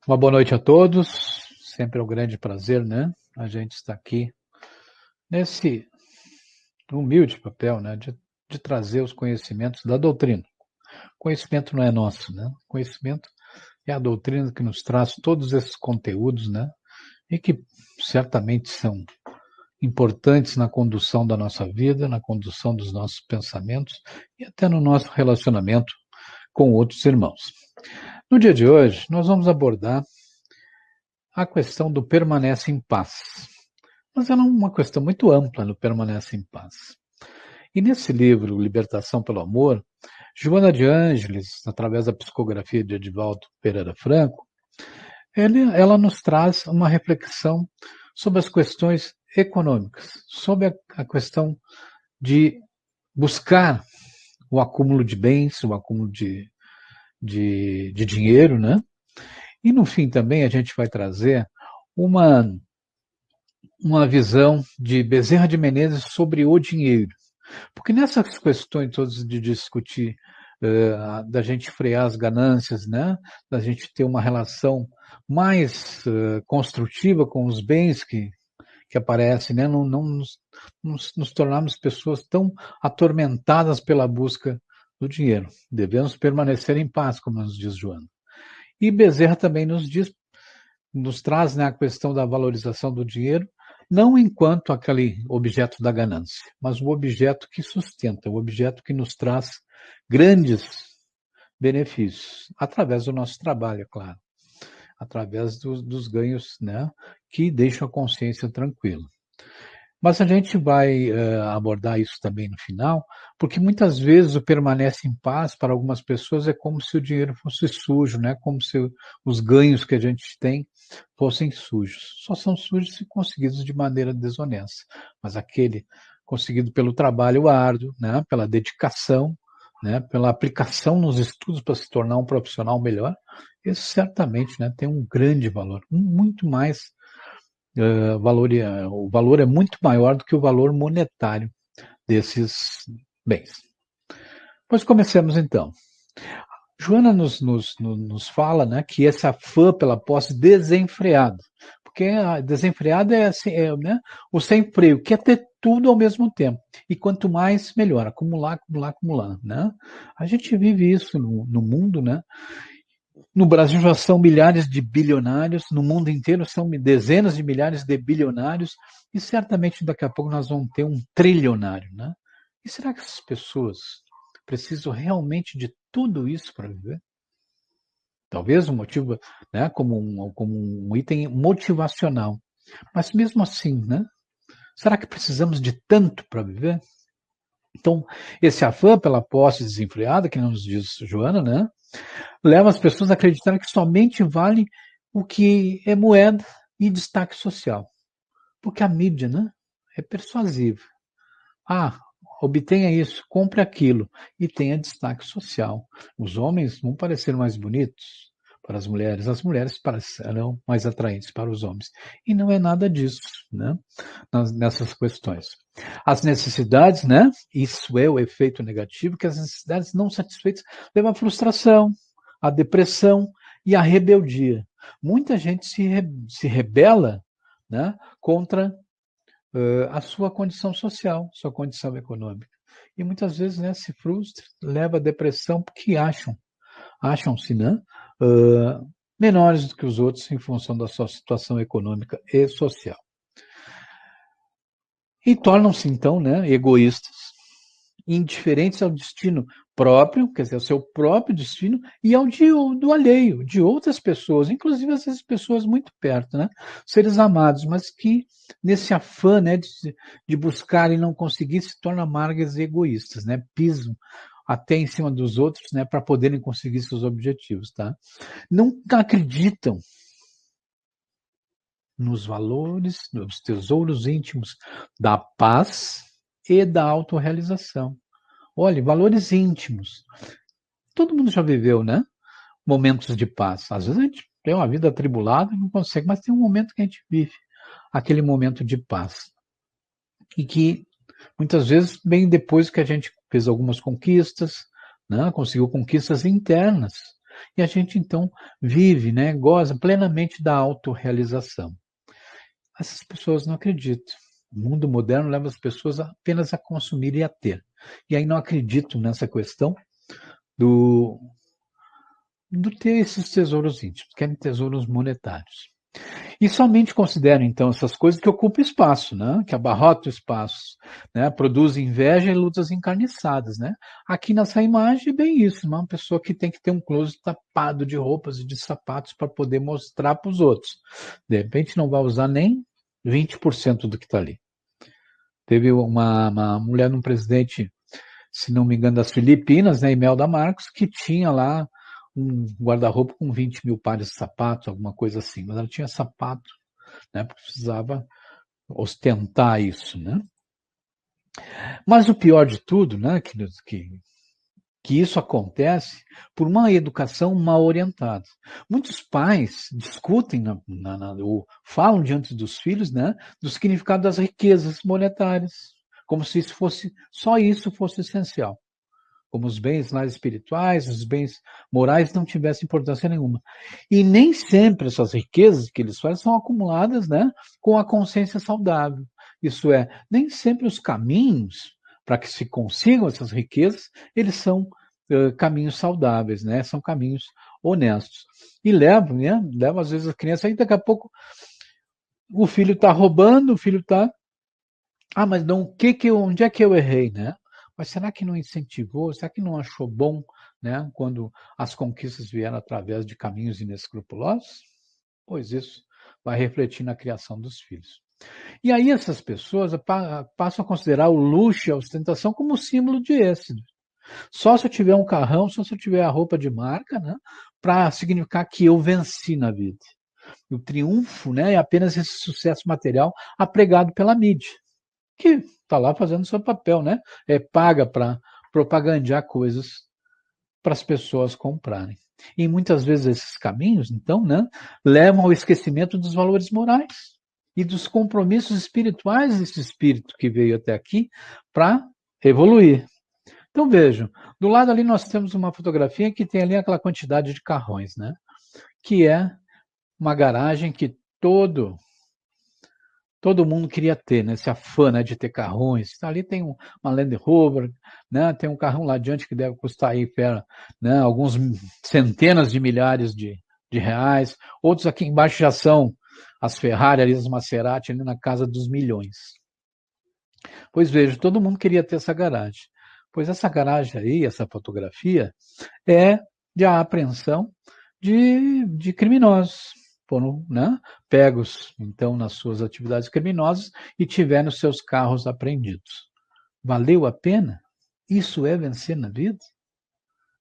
Uma boa noite a todos. Sempre é um grande prazer, né? A gente está aqui nesse humilde papel, né? De trazer os conhecimentos da doutrina. Conhecimento não é nosso, né? Conhecimento é a doutrina que nos traz todos esses conteúdos, né? E que certamente são importantes na condução da nossa vida, na condução dos nossos pensamentos e até no nosso relacionamento com outros irmãos. No dia de hoje, nós vamos abordar a questão do permanece em paz. Mas ela é uma questão muito ampla no Permanece em Paz. E nesse livro, Libertação pelo Amor, Joana de Ângeles, através da psicografia de Edivaldo Pereira Franco, ela nos traz uma reflexão sobre as questões econômicas, sobre a questão de buscar o acúmulo de bens, o acúmulo de dinheiro, né? E no fim também a gente vai trazer uma visão de Bezerra de Menezes sobre o dinheiro. Porque nessas questões todas de discutir, da gente frear as ganâncias, né? Da gente ter uma relação mais construtiva com os bens que aparecem, né? Não nos tornarmos pessoas tão atormentadas pela busca do dinheiro. Devemos permanecer em paz, como nos diz Joana. E Bezerra também nos traz, né, a questão da valorização do dinheiro, não enquanto aquele objeto da ganância, mas o objeto que sustenta, o objeto que nos traz grandes benefícios, através do nosso trabalho, é claro, através dos ganhos, né, que deixam a consciência tranquila. Mas a gente vai abordar isso também no final, porque muitas vezes o permanece em paz para algumas pessoas é como se o dinheiro fosse sujo, né? Como se os ganhos que a gente tem fossem sujos. Só são sujos se conseguidos de maneira desonesta. Mas aquele conseguido pelo trabalho árduo, né? Pela dedicação, né? Pela aplicação nos estudos para se tornar um profissional melhor, esse certamente, né, tem um grande valor, muito mais o valor é muito maior do que o valor monetário desses bens. Pois comecemos então. Joana nos fala, né, que esse afã pela posse desenfreada, porque a desenfreada é, assim, né, o sem freio, que é ter tudo ao mesmo tempo. E quanto mais, melhor. Acumular, acumular, acumular. Né? A gente vive isso no mundo, né? No Brasil já são milhares de bilionários, no mundo inteiro são dezenas de milhares de bilionários, e certamente daqui a pouco nós vamos ter um trilionário, né? E será que essas pessoas precisam realmente de tudo isso para viver? Talvez um motivo, né, como um item motivacional. Mas mesmo assim, né? Será que precisamos de tanto para viver? Então, esse afã pela posse desenfreada, que nos diz Joana, né? Leva as pessoas a acreditar que somente vale o que é moeda e destaque social. Porque a mídia, né, é persuasiva. Ah, obtenha isso, compre aquilo e tenha destaque social. Os homens vão parecer mais bonitos para as mulheres parecerão mais atraentes para os homens. E não é nada disso, né, nessas questões. As necessidades, né, isso é o efeito negativo, que as necessidades não satisfeitas levam à frustração, à depressão e à rebeldia. Muita gente se rebela, né, contra a sua condição social, sua condição econômica. E muitas vezes, né, se frustra, leva à depressão porque acham-se, né, menores do que os outros em função da sua situação econômica e social. E tornam-se, então, né, egoístas, indiferentes ao destino próprio, quer dizer, ao seu próprio destino, e ao do alheio, de outras pessoas, inclusive às vezes pessoas muito perto, né? Seres amados, mas que nesse afã, né, de buscar e não conseguir, se tornam amargas e egoístas, né? Pisam até em cima dos outros, né, para poderem conseguir seus objetivos, tá? Não acreditam nos valores, nos tesouros íntimos da paz e da autorrealização. Olha, valores íntimos. Todo mundo já viveu, né? Momentos de paz. Às vezes a gente tem uma vida atribulada e não consegue, mas tem um momento que a gente vive aquele momento de paz. E que muitas vezes vem depois que a gente fez algumas conquistas, né? Conseguiu conquistas internas. E a gente, então, vive, né, goza plenamente da autorrealização. Essas pessoas não acreditam. O mundo moderno leva as pessoas apenas a consumir e a ter. E aí não acreditam nessa questão do, do ter esses tesouros íntimos, querem tesouros monetários. E somente consideram, então, essas coisas que ocupam espaço, né? Que abarrotam espaços, né? Produzem inveja e lutas encarniçadas, né? Aqui nessa imagem é bem isso, uma pessoa que tem que ter um closet tapado de roupas e de sapatos para poder mostrar para os outros. De repente não vai usar nem 20% do que está ali. Teve uma mulher, um presidente, se não me engano, das Filipinas, né, Imelda Marcos, que tinha lá um guarda-roupa com 20 mil pares de sapatos, alguma coisa assim. Mas ela tinha sapato, né, porque precisava ostentar isso, né? Mas o pior de tudo, né, que isso acontece por uma educação mal orientada. Muitos pais discutem, ou falam diante dos filhos, né, do significado das riquezas monetárias, como se só isso fosse essencial. Como os bens mais espirituais, os bens morais não tivessem importância nenhuma. E nem sempre essas riquezas que eles fazem são acumuladas, né, com a consciência saudável. Isso é, nem sempre os caminhos para que se consigam essas riquezas, eles são caminhos saudáveis, né, são caminhos honestos. E levam, né, levam às vezes a criança, aí daqui a pouco o filho está roubando, o filho está... Ah, mas não, onde é que eu errei, né? Mas será que não incentivou? Será que não achou bom, né, quando as conquistas vieram através de caminhos inescrupulosos? Pois isso vai refletir na criação dos filhos. E aí essas pessoas passam a considerar o luxo e a ostentação como símbolo de êxito. Só se eu tiver um carrão, só se eu tiver a roupa de marca, né, para significar que eu venci na vida. O triunfo, né, é apenas esse sucesso material apregado pela mídia, que está lá fazendo seu papel, né? É paga para propagandear coisas para as pessoas comprarem. E muitas vezes esses caminhos, então, né, levam ao esquecimento dos valores morais e dos compromissos espirituais desse espírito que veio até aqui para evoluir. Então vejam, do lado ali nós temos uma fotografia que tem ali aquela quantidade de carrões, né? Que é uma garagem que todo mundo queria ter, né? Esse afã, né, de ter carrões. Ali tem uma Land Rover, né? Tem um carrão lá adiante que deve custar aí, né, alguns centenas de milhares de reais. Outros aqui embaixo já são as Ferrari, ali, as Maserati, ali na casa dos milhões. Pois veja, todo mundo queria ter essa garagem. Pois essa garagem aí, essa fotografia, é de apreensão de criminosos. Foram, né, pegos, então, nas suas atividades criminosas e tiveram seus carros apreendidos. Valeu a pena? Isso é vencer na vida?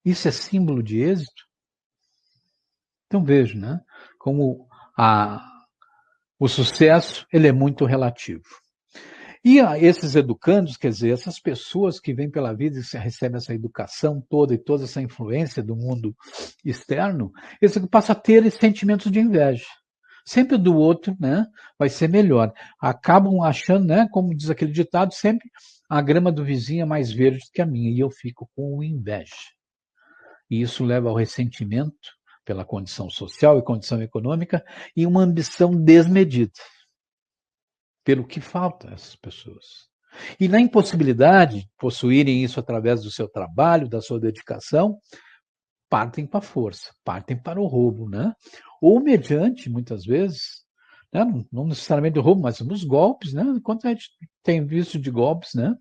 Isso é símbolo de êxito? Então vejo, né, como o sucesso ele é muito relativo. E esses educandos, quer dizer, essas pessoas que vêm pela vida e recebem essa educação toda e toda essa influência do mundo externo, eles passam a ter sentimentos de inveja. Sempre do outro, né, vai ser melhor. Acabam achando, né, como diz aquele ditado, sempre a grama do vizinho é mais verde que a minha, e eu fico com inveja. E isso leva ao ressentimento pela condição social e condição econômica e uma ambição desmedida pelo que falta a essas pessoas. E na impossibilidade de possuírem isso através do seu trabalho, da sua dedicação, partem para a força, partem para o roubo, né? Ou mediante, muitas vezes, né, não necessariamente o roubo, mas nos golpes, né? Quanto a gente tem visto de golpes, né?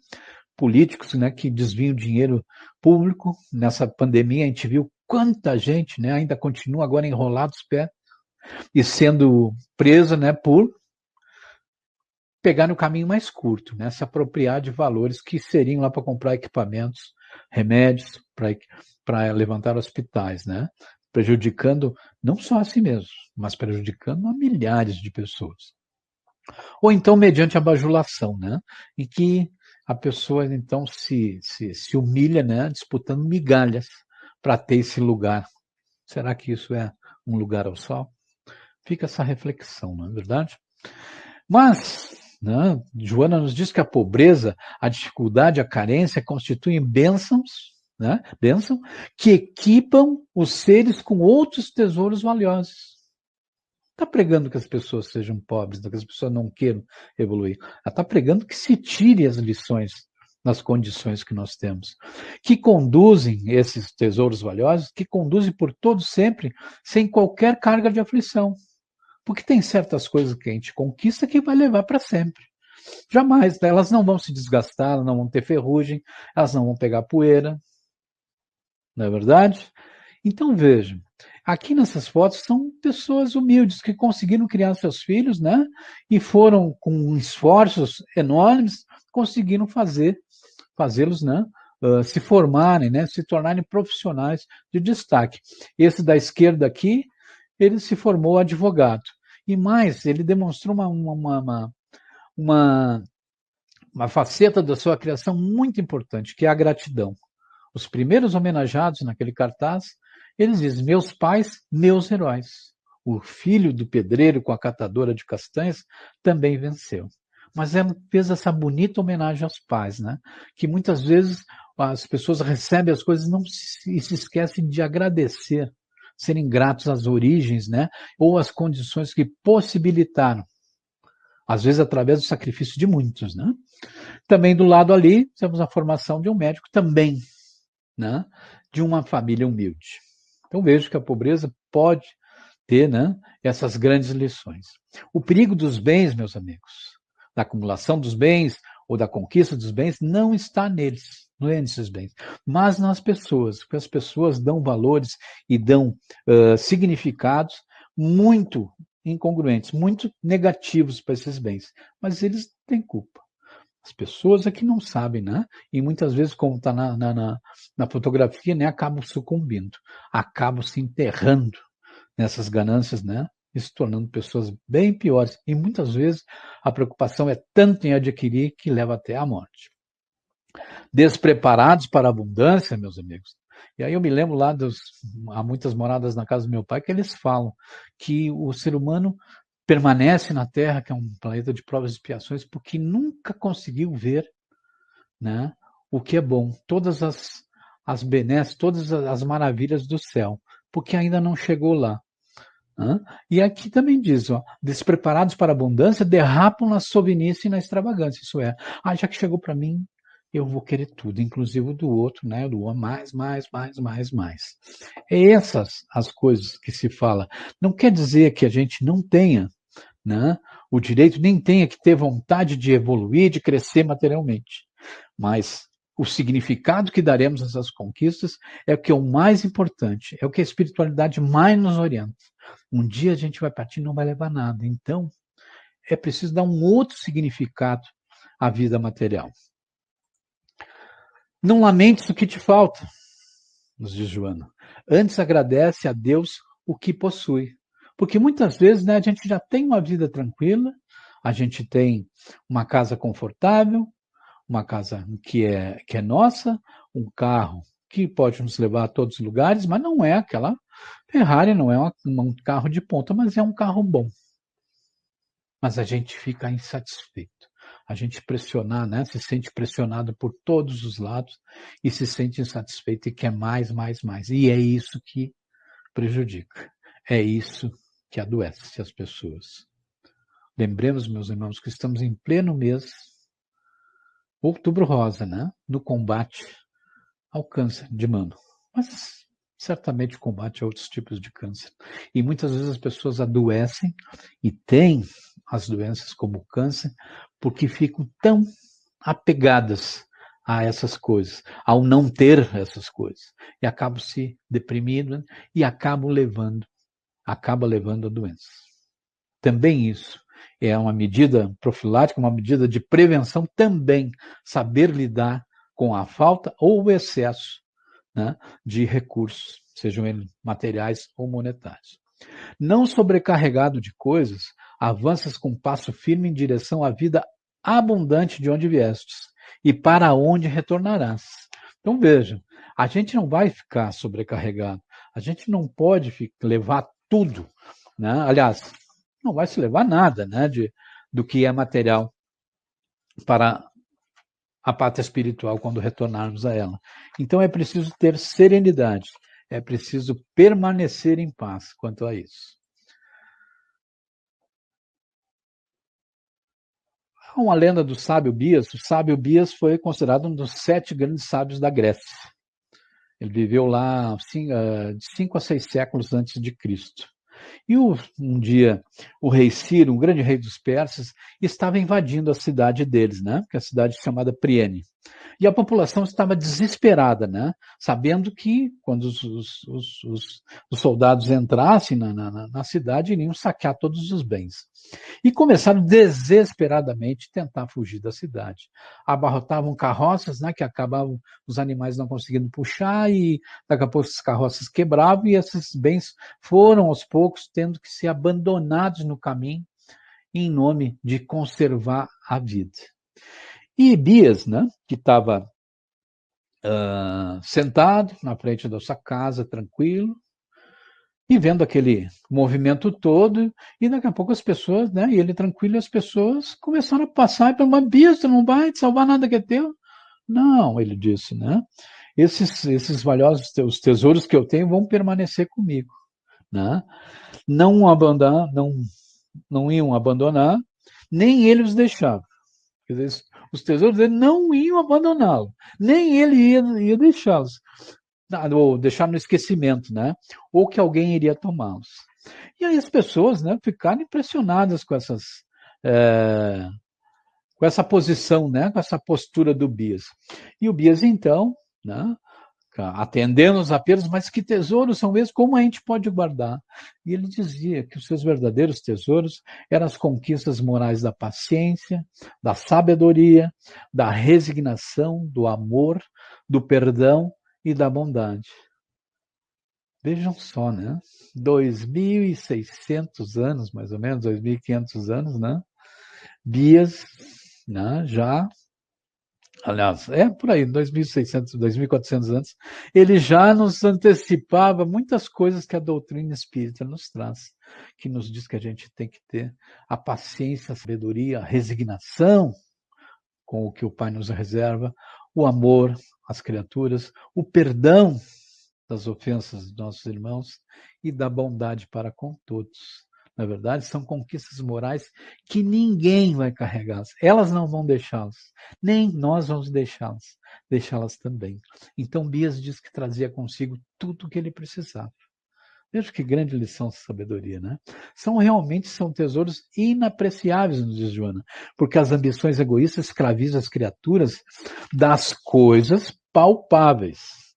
Políticos, né, que desviam dinheiro público. Nessa pandemia a gente viu quanta gente, né, ainda continua agora enrolado os pés e sendo presa, né, por pegar no caminho mais curto, né? Se apropriar de valores que seriam lá para comprar equipamentos, remédios, para levantar hospitais, né? Prejudicando não só a si mesmo, mas prejudicando a milhares de pessoas. Ou então mediante a bajulação, né? Em que a pessoa então se humilha, né? Disputando migalhas para ter esse lugar. Será que isso é um lugar ao sol? Fica essa reflexão, não é verdade? Mas, Joana nos diz que a pobreza, a dificuldade, a carência constituem bênçãos, né? Bênção, que equipam os seres com outros tesouros valiosos. Está pregando que as pessoas sejam pobres, que as pessoas não queiram evoluir. Ela está pregando que se tire as lições nas condições que nós temos, que conduzem esses tesouros valiosos, que conduzem por todo sempre, sem qualquer carga de aflição. Porque tem certas coisas que a gente conquista que vai levar para sempre. Jamais, né? Elas não vão se desgastar, elas não vão ter ferrugem, elas não vão pegar poeira. Não é verdade? Então vejam, aqui nessas fotos são pessoas humildes que conseguiram criar seus filhos, né? E foram com esforços enormes, conseguiram fazê-los, né? Se formarem, né? Se tornarem profissionais de destaque. Esse da esquerda aqui, ele se formou advogado. E mais, ele demonstrou uma faceta da sua criação muito importante, que é a gratidão. Os primeiros homenageados naquele cartaz, eles dizem, meus pais, meus heróis. O filho do pedreiro com a catadora de castanhas também venceu. Mas ela fez essa bonita homenagem aos pais, né? Que muitas vezes as pessoas recebem as coisas e se esquecem de agradecer, serem gratos às origens, né? Ou às condições que possibilitaram. Às vezes através do sacrifício de muitos, né? Também do lado ali, temos a formação de um médico também, né? De uma família humilde. Então vejo que a pobreza pode ter, né, essas grandes lições. O perigo dos bens, meus amigos, da acumulação dos bens ou da conquista dos bens, não está neles, não é nesses bens, mas nas pessoas, porque as pessoas dão valores e dão significados muito incongruentes, muito negativos para esses bens, mas eles têm culpa. As pessoas é que não sabem, né? E muitas vezes, como está na fotografia, né, acabam sucumbindo, acabam se enterrando nessas ganâncias, né? E se tornando pessoas bem piores. E muitas vezes a preocupação é tanto em adquirir que leva até à morte. Despreparados para a abundância, meus amigos. E aí eu me lembro lá há muitas moradas na casa do meu pai, que eles falam que o ser humano permanece na Terra, que é um planeta de provas e expiações, porque nunca conseguiu ver, né, o que é bom, todas as benesses, todas as maravilhas do céu, porque ainda não chegou lá. Né? E aqui também diz, ó, despreparados para a abundância, derrapam na sovinice e na extravagância, isso é, já que chegou para mim, eu vou querer tudo, inclusive o do outro, né? Do outro, mais. É essas as coisas que se fala. Não quer dizer que a gente não tenha, né, o direito, nem tenha que ter vontade de evoluir, de crescer materialmente. Mas o significado que daremos a essas conquistas é o que é o mais importante, é o que a espiritualidade mais nos orienta. Um dia a gente vai partir e não vai levar nada. Então, é preciso dar um outro significado à vida material. Não lamentes o que te falta, nos diz Joana. Antes agradece a Deus o que possui. Porque muitas vezes, né, a gente já tem uma vida tranquila, a gente tem uma casa confortável, uma casa que é nossa, um carro que pode nos levar a todos os lugares, mas não é aquela Ferrari, não é um carro de ponta, mas é um carro bom. Mas a gente fica insatisfeito. A gente pressionar, né? Se sente pressionado por todos os lados e se sente insatisfeito e quer mais. E é isso que prejudica. É isso que adoece as pessoas. Lembremos, meus irmãos, que estamos em pleno mês Outubro Rosa, né? No combate ao câncer de mama. Mas certamente combate a outros tipos de câncer. E muitas vezes as pessoas adoecem e têm as doenças como o câncer porque ficam tão apegadas a essas coisas, ao não ter essas coisas. E acabam se deprimindo e acaba levando a doença. Também isso é uma medida profilática, uma medida de prevenção também, saber lidar com a falta ou o excesso, né, de recursos, sejam eles materiais ou monetários. Não sobrecarregado de coisas, avanças com passo firme em direção à vida abundante de onde viestes e para onde retornarás. Então vejam, a gente não vai ficar sobrecarregado, a gente não pode levar tudo, né? Aliás, não vai se levar nada, né, do que é material para a pátria espiritual quando retornarmos a ela. Então é preciso ter serenidade, é preciso permanecer em paz quanto a isso. Há uma lenda do sábio Bias. O sábio Bias foi considerado um dos 7 grandes sábios da Grécia. Ele viveu lá de 5 a 6 séculos antes de Cristo. E um dia o rei Ciro, um grande rei dos persas, estava invadindo a cidade deles, né? Que é a cidade chamada Priene. E a população estava desesperada, né? Sabendo que quando os soldados entrassem na cidade, iriam saquear todos os bens. E começaram desesperadamente a tentar fugir da cidade. Abarrotavam carroças, né, que acabavam os animais não conseguindo puxar, e daqui a pouco as carroças quebravam, e esses bens foram aos poucos tendo que ser abandonados no caminho em nome de conservar a vida. E Bias, né, que estava sentado na frente da sua casa, tranquilo, e vendo aquele movimento todo, e daqui a pouco as pessoas, né, e ele tranquilo, e as pessoas começaram a passar por uma Bias, não vai te salvar nada que é teu. Não, ele disse, né, esses valiosos, os tesouros que eu tenho vão permanecer comigo, né, não iam abandonar, nem ele os deixava. Quer dizer, os tesouros dele não iam abandoná-lo, nem ele ia deixá-los, ou deixar no esquecimento, né? Ou que alguém iria tomá-los. E aí as pessoas, né, ficaram impressionadas é, com essa posição, né, com essa postura do Bias. E o Bias, então, né, atendendo os apelos, mas que tesouros são esses? Como a gente pode guardar? E ele dizia que os seus verdadeiros tesouros eram as conquistas morais da paciência, da sabedoria, da resignação, do amor, do perdão e da bondade. Vejam só, né? 2.600 anos, mais ou menos, 2.500 anos, né? Bias, né, já, aliás, por aí, 2.600, 2.400 anos, ele já nos antecipava muitas coisas que a doutrina espírita nos traz, que nos diz que a gente tem que ter a paciência, a sabedoria, a resignação com o que o Pai nos reserva, o amor às criaturas, o perdão das ofensas dos nossos irmãos e da bondade para com todos. Na verdade, são conquistas morais que ninguém vai carregá-las. Elas não vão deixá-las, nem nós vamos deixá-las também. Então, Bias diz que trazia consigo tudo o que ele precisava. Veja que grande lição de sabedoria, né? São tesouros inapreciáveis, nos diz Joana, porque as ambições egoístas escravizam as criaturas das coisas palpáveis.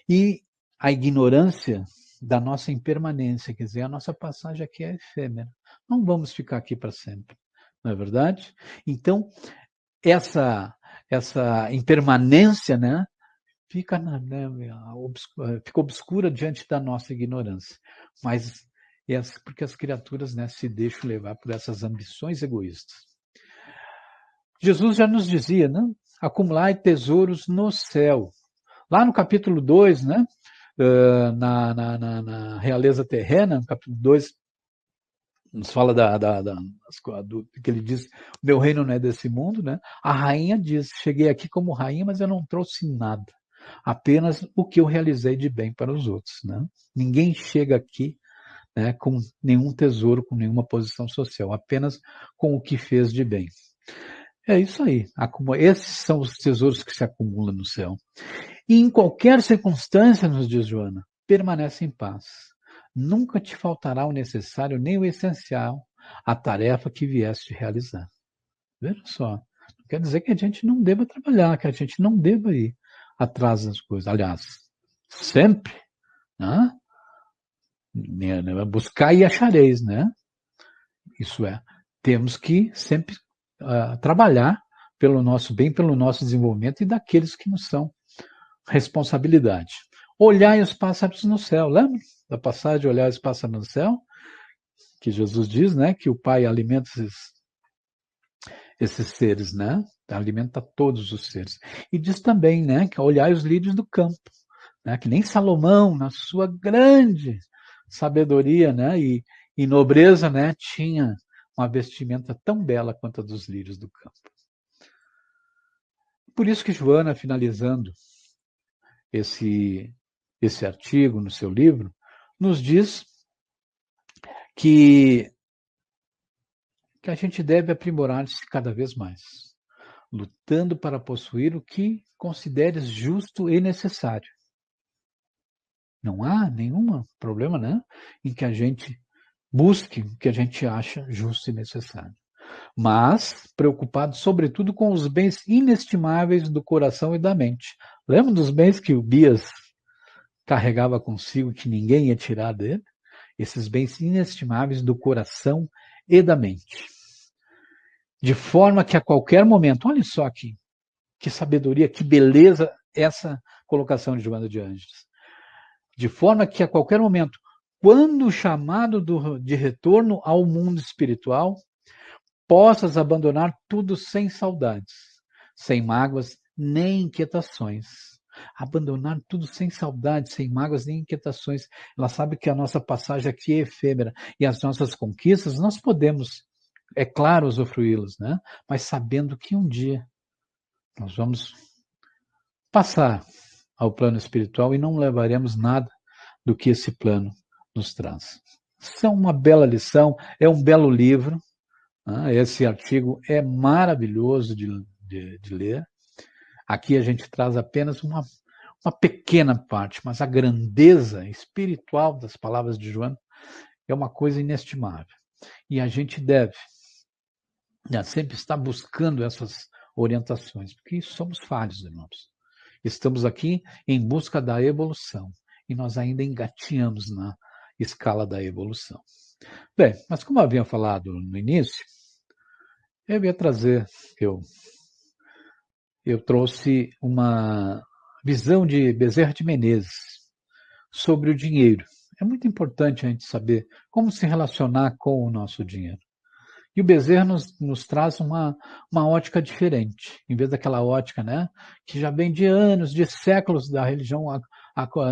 E a ignorância da nossa impermanência, quer dizer, a nossa passagem aqui é efêmera. Não vamos ficar aqui para sempre, não é verdade? Então, essa impermanência, né, fica obscura diante da nossa ignorância. Mas é porque as criaturas, né, se deixam levar por essas ambições egoístas. Jesus já nos dizia, né, acumular tesouros no céu. Lá no capítulo 2, né, na realeza terrena, no capítulo 2, nos fala do que ele diz, meu reino não é desse mundo, né? A rainha diz, cheguei aqui como rainha, mas eu não trouxe nada, apenas o que eu realizei de bem para os outros, né? Ninguém chega aqui, né, com nenhum tesouro, com nenhuma posição social, apenas com o que fez de bem. É isso aí, esses são os tesouros que se acumulam no céu. E em qualquer circunstância, nos diz Joana, permanece em paz. Nunca te faltará o necessário nem o essencial, a tarefa que vieste realizar. Veja só, não quer dizer que a gente não deva trabalhar, que a gente não deva ir atrás das coisas. Aliás, sempre, né? Buscar e achareis, né? Isso é, temos que sempre trabalhar pelo nosso bem, pelo nosso desenvolvimento e daqueles que nos são responsabilidade. Olhai os pássaros no céu, lembra da passagem olhar os pássaros no céu? Que Jesus diz, né, que o Pai alimenta esses seres, né? Alimenta todos os seres. E diz também, né, que olhai os lírios do campo, né, que nem Salomão, na sua grande sabedoria, né, e nobreza, né, tinha uma vestimenta tão bela quanto a dos lírios do campo. Por isso que Joana, finalizando esse artigo no seu livro, nos diz que a gente deve aprimorar-se cada vez mais, lutando para possuir o que consideres justo e necessário. Não há nenhum problema, né, em que a gente busque o que a gente acha justo e necessário. Mas preocupado, sobretudo, com os bens inestimáveis do coração e da mente. Lembra dos bens que o Bias carregava consigo, que ninguém ia tirar dele? Esses bens inestimáveis do coração e da mente. De forma que a qualquer momento, olha só aqui, que sabedoria, que beleza essa colocação de Joana de Ângeles. De forma que a qualquer momento, quando chamado de retorno ao mundo espiritual, possas abandonar tudo sem saudades, sem mágoas nem inquietações. Abandonar tudo sem saudades, sem mágoas nem inquietações. Ela sabe que a nossa passagem aqui é efêmera e as nossas conquistas nós podemos, é claro, usufruí-las, né? Mas sabendo que um dia nós vamos passar ao plano espiritual e não levaremos nada do que esse plano nos traz. Isso é uma bela lição, é um belo livro. Esse artigo é maravilhoso de ler. Aqui a gente traz apenas uma pequena parte, mas a grandeza espiritual das palavras de Joana é uma coisa inestimável. E a gente deve sempre estar buscando essas orientações, porque somos falhos, irmãos. Estamos aqui em busca da evolução e nós ainda engatinhamos na escala da evolução. Bem, mas como eu havia falado no início, eu ia trazer, eu trouxe uma visão de Bezerra de Menezes sobre o dinheiro. É muito importante a gente saber como se relacionar com o nosso dinheiro. E o Bezerra nos traz uma ótica diferente, em vez daquela ótica, né, que já vem de anos, de séculos da religião,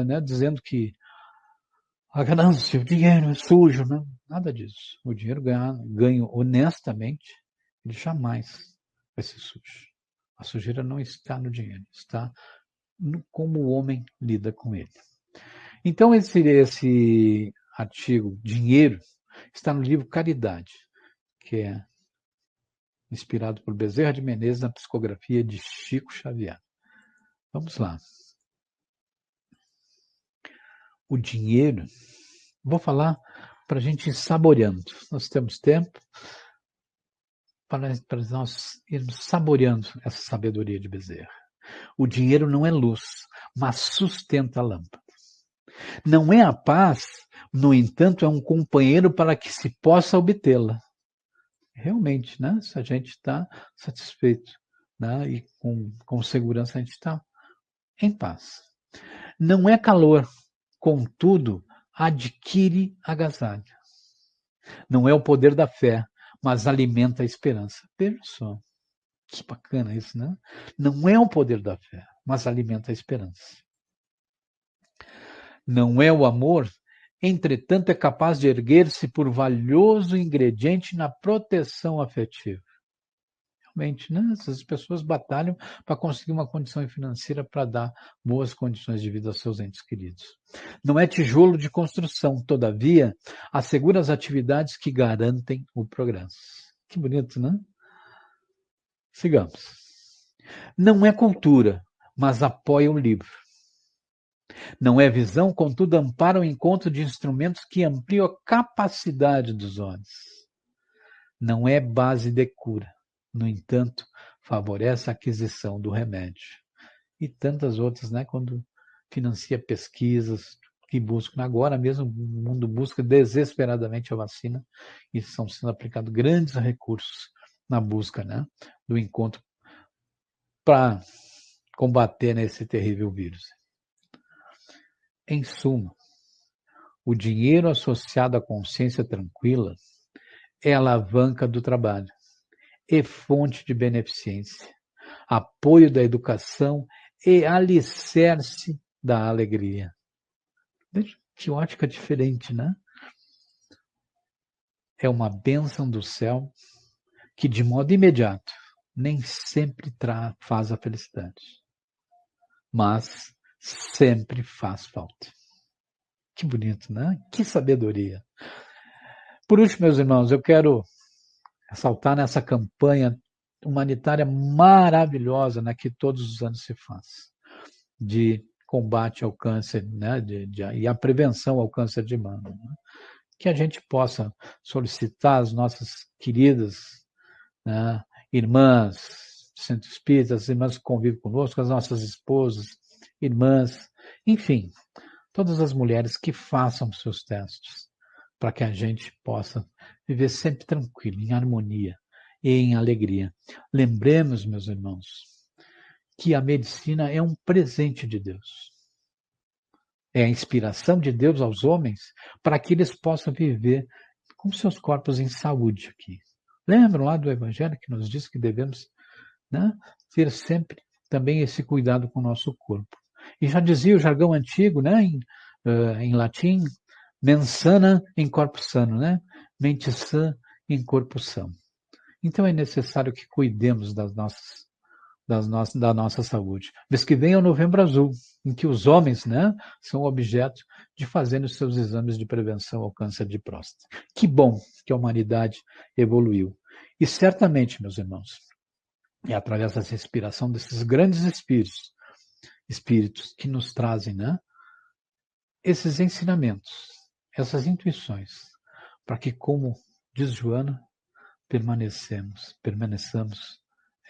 né, dizendo que a ganância, o dinheiro é sujo, né? Nada disso. O dinheiro ganho honestamente, ele jamais vai ser sujo. A sujeira não está no dinheiro, está no como o homem lida com ele. Então, esse artigo, Dinheiro, está no livro Caridade, que é inspirado por Bezerra de Menezes na psicografia de Chico Xavier. Vamos lá. O dinheiro, vou falar para a gente ir saboreando. Nós temos tempo para nós irmos saboreando essa sabedoria de Bezerra. O dinheiro não é luz, mas sustenta a lâmpada. Não é a paz, no entanto, é um companheiro para que se possa obtê-la. Realmente, né? Se a gente está satisfeito, né? E com segurança a gente está em paz. Não é calor, contudo, adquire agasalho. Não é o poder da fé, mas alimenta a esperança. Veja só, que bacana isso, né? Não é o poder da fé, mas alimenta a esperança. Não é o amor, entretanto, é capaz de erguer-se por valioso ingrediente na proteção afetiva. Realmente, né? Essas pessoas batalham para conseguir uma condição financeira para dar boas condições de vida aos seus entes queridos. Não é tijolo de construção, todavia, assegura as atividades que garantem o progresso. Que bonito, né? Sigamos. Não é cultura, mas apoia o livro. Não é visão, contudo, ampara o encontro de instrumentos que ampliam a capacidade dos olhos. Não é base de cura, no entanto, favorece a aquisição do remédio. E tantas outras, né, quando financia pesquisas que buscam, agora mesmo o mundo busca desesperadamente a vacina e estão sendo aplicados grandes recursos na busca, né, do encontro para combater esse terrível vírus. Em suma, o dinheiro associado à consciência tranquila é a alavanca do trabalho e fonte de beneficência, apoio da educação e alicerce da alegria. Veja que ótica diferente, né? É uma bênção do céu que, de modo imediato, nem sempre faz a felicidade, mas sempre faz falta. Que bonito, né? Que sabedoria. Por último, meus irmãos, eu quero ressaltar nessa campanha humanitária maravilhosa, né, que todos os anos se faz, de combate ao câncer, né, e a prevenção ao câncer de mama, né? Que a gente possa solicitar às nossas queridas, né, irmãs, centro espíritas, as irmãs que convivem conosco, as nossas esposas, irmãs, enfim, todas as mulheres que façam os seus testes, para que a gente possa viver sempre tranquilo, em harmonia e em alegria. Lembremos, meus irmãos, que a medicina é um presente de Deus. É a inspiração de Deus aos homens para que eles possam viver com seus corpos em saúde aqui. Lembram lá do Evangelho que nos diz que devemos, né, ter sempre também esse cuidado com o nosso corpo. E já dizia o jargão antigo, né, em latim, mens sana in corpore sano, né? Mente sã em corpo são. Então é necessário que cuidemos da nossa saúde. Mês que vem é o Novembro Azul, em que os homens, né, são objeto de fazerem os seus exames de prevenção ao câncer de próstata. Que bom que a humanidade evoluiu. E certamente, meus irmãos, é através dessa inspiração desses grandes espíritos que nos trazem, né, esses ensinamentos, essas intuições, para que, como diz Joana, permaneçamos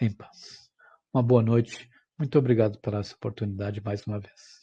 em paz. Uma boa noite. Muito obrigado por essa oportunidade mais uma vez.